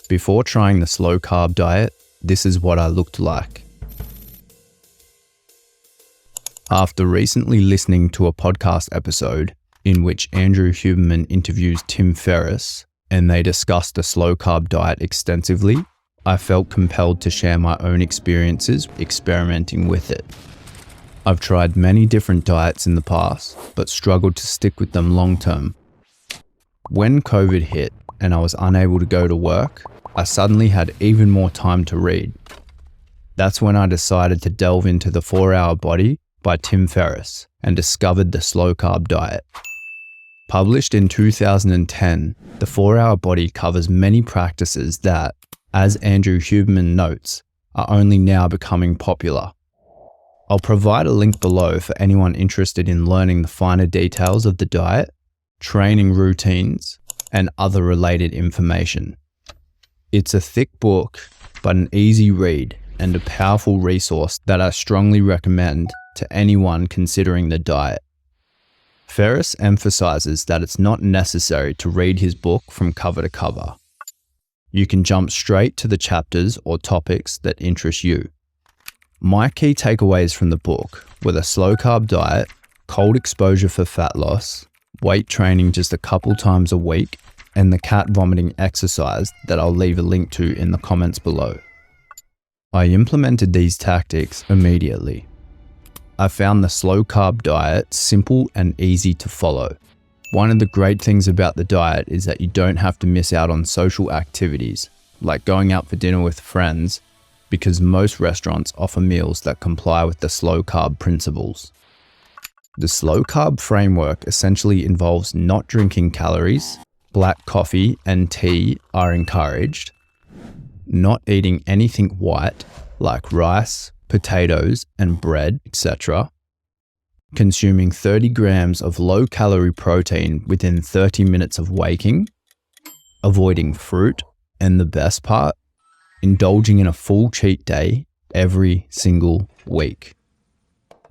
Before trying the slow carb diet, this is what I looked like. After recently listening to a podcast episode in which Andrew Huberman interviews Tim Ferriss and they discussed the slow carb diet extensively, I felt compelled to share my own experiences experimenting with it. I've tried many different diets in the past, but struggled to stick with them long term. When COVID hit and I was unable to go to work, I suddenly had even more time to read. That's when I decided to delve into The 4-Hour Body by Tim Ferriss and discovered the slow carb diet. Published in 2010, The 4-Hour Body covers many practices that, as Andrew Huberman notes, are only now becoming popular. I'll provide a link below for anyone interested in learning the finer details of the diet, training routines, and other related information. It's a thick book, but an easy read and a powerful resource that I strongly recommend to anyone considering the diet. Ferriss emphasizes that it's not necessary to read his book from cover to cover. You can jump straight to the chapters or topics that interest you. My key takeaways from the book were the slow carb diet, cold exposure for fat loss, weight training just a couple times a week, and the cat vomiting exercise that I'll leave a link to in the comments below. I implemented these tactics immediately. I found the slow carb diet simple and easy to follow. One of the great things about the diet is that you don't have to miss out on social activities, like going out for dinner with friends, because most restaurants offer meals that comply with the slow carb principles. The slow carb framework essentially involves not drinking calories, black coffee and tea are encouraged, not eating anything white like rice, potatoes and bread, etc., consuming 30 grams of low-calorie protein within 30 minutes of waking, avoiding fruit, and the best part, indulging in a full cheat day every single week.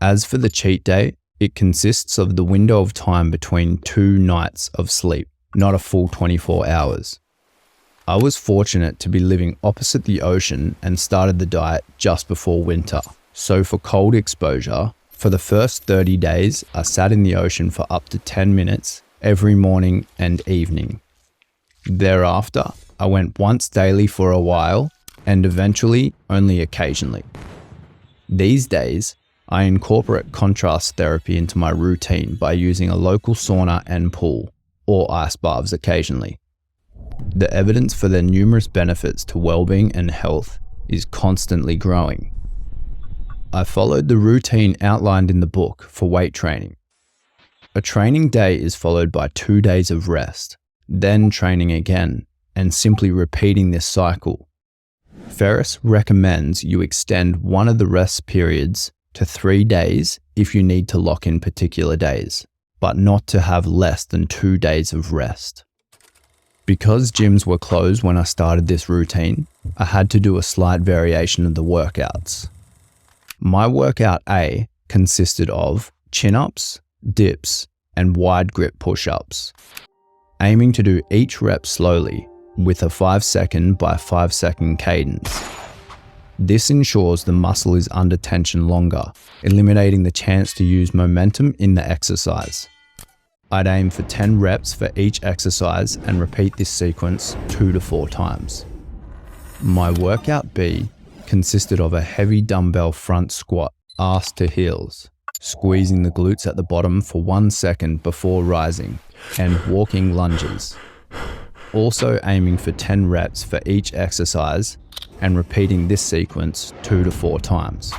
As for the cheat day, it consists of the window of time between 2 nights of sleep, not a full 24 hours. I was fortunate to be living opposite the ocean and started the diet just before winter. So for cold exposure, for the first 30 days, I sat in the ocean for up to 10 minutes every morning and evening. Thereafter, I went once daily for a while and eventually only occasionally. These days, I incorporate contrast therapy into my routine by using a local sauna and pool, or ice baths occasionally. The evidence for their numerous benefits to well-being and health is constantly growing. I followed the routine outlined in the book for weight training. A training day is followed by 2 days of rest, then training again, and simply repeating this cycle. Ferriss recommends you extend one of the rest periods to 3 days if you need to lock in particular days, but not to have less than 2 days of rest. Because gyms were closed when I started this routine, I had to do a slight variation of the workouts. My workout A consisted of chin-ups, dips, and wide grip push-ups, aiming to do each rep slowly with a 5-second by 5-second cadence. This ensures the muscle is under tension longer, eliminating the chance to use momentum in the exercise. I'd aim for 10 reps for each exercise and repeat this sequence 2 to 4 times. My workout B consisted of a heavy dumbbell front squat, arse to heels, squeezing the glutes at the bottom for 1 second before rising, and walking lunges. Also aiming for 10 reps for each exercise and repeating this sequence 2 to 4 times.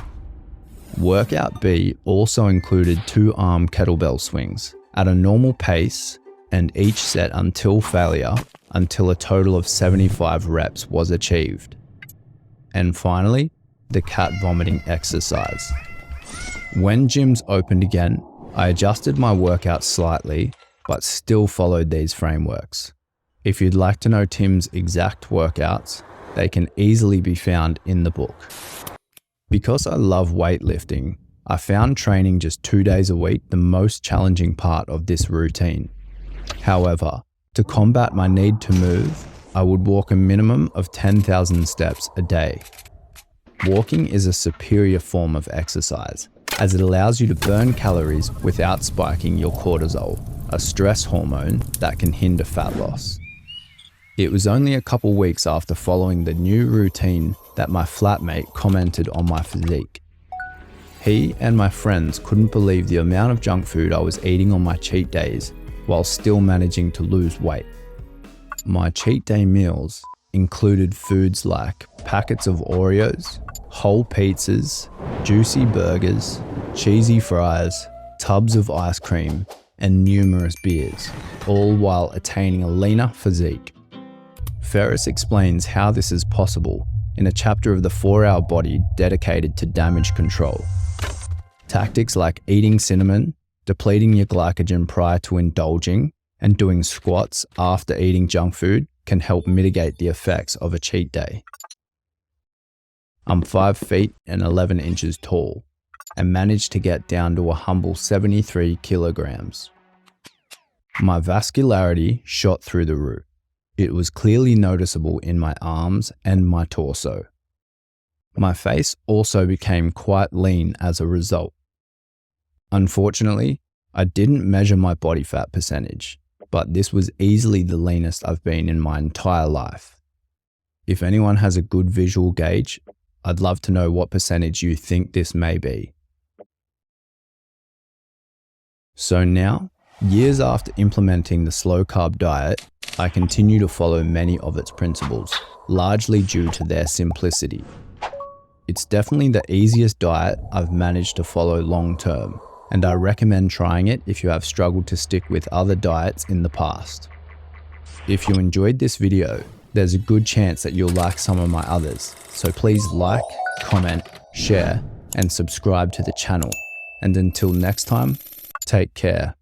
Workout B also included 2 arm kettlebell swings at a normal pace and each set until failure, until a total of 75 reps was achieved. And finally, the cat vomiting exercise. When gyms opened again, I adjusted my workout slightly, but still followed these frameworks. If you'd like to know Tim's exact workouts, they can easily be found in the book. Because I love weightlifting, I found training just 2 days a week the most challenging part of this routine. However, to combat my need to move, I would walk a minimum of 10,000 steps a day. Walking is a superior form of exercise, as it allows you to burn calories without spiking your cortisol, a stress hormone that can hinder fat loss. It was only a couple weeks after following the new routine that my flatmate commented on my physique. He and my friends couldn't believe the amount of junk food I was eating on my cheat days while still managing to lose weight. My cheat day meals included foods like packets of Oreos, whole pizzas, juicy burgers, cheesy fries, tubs of ice cream, and numerous beers, all while attaining a leaner physique. Ferriss explains how this is possible in a chapter of the 4-Hour Body dedicated to damage control. Tactics like eating cinnamon, depleting your glycogen prior to indulging, and doing squats after eating junk food can help mitigate the effects of a cheat day. I'm 5 feet and 11 inches tall and managed to get down to a humble 73 kilograms. My vascularity shot through the roof. It was clearly noticeable in my arms and my torso. My face also became quite lean as a result. Unfortunately, I didn't measure my body fat percentage, but this was easily the leanest I've been in my entire life. If anyone has a good visual gauge, I'd love to know what percentage you think this may be. So now, years after implementing the slow carb diet, I continue to follow many of its principles, largely due to their simplicity. It's definitely the easiest diet I've managed to follow long term, and I recommend trying it if you have struggled to stick with other diets in the past. If you enjoyed this video, there's a good chance that you'll like some of my others, so please like, comment, share, and subscribe to the channel. And until next time, take care.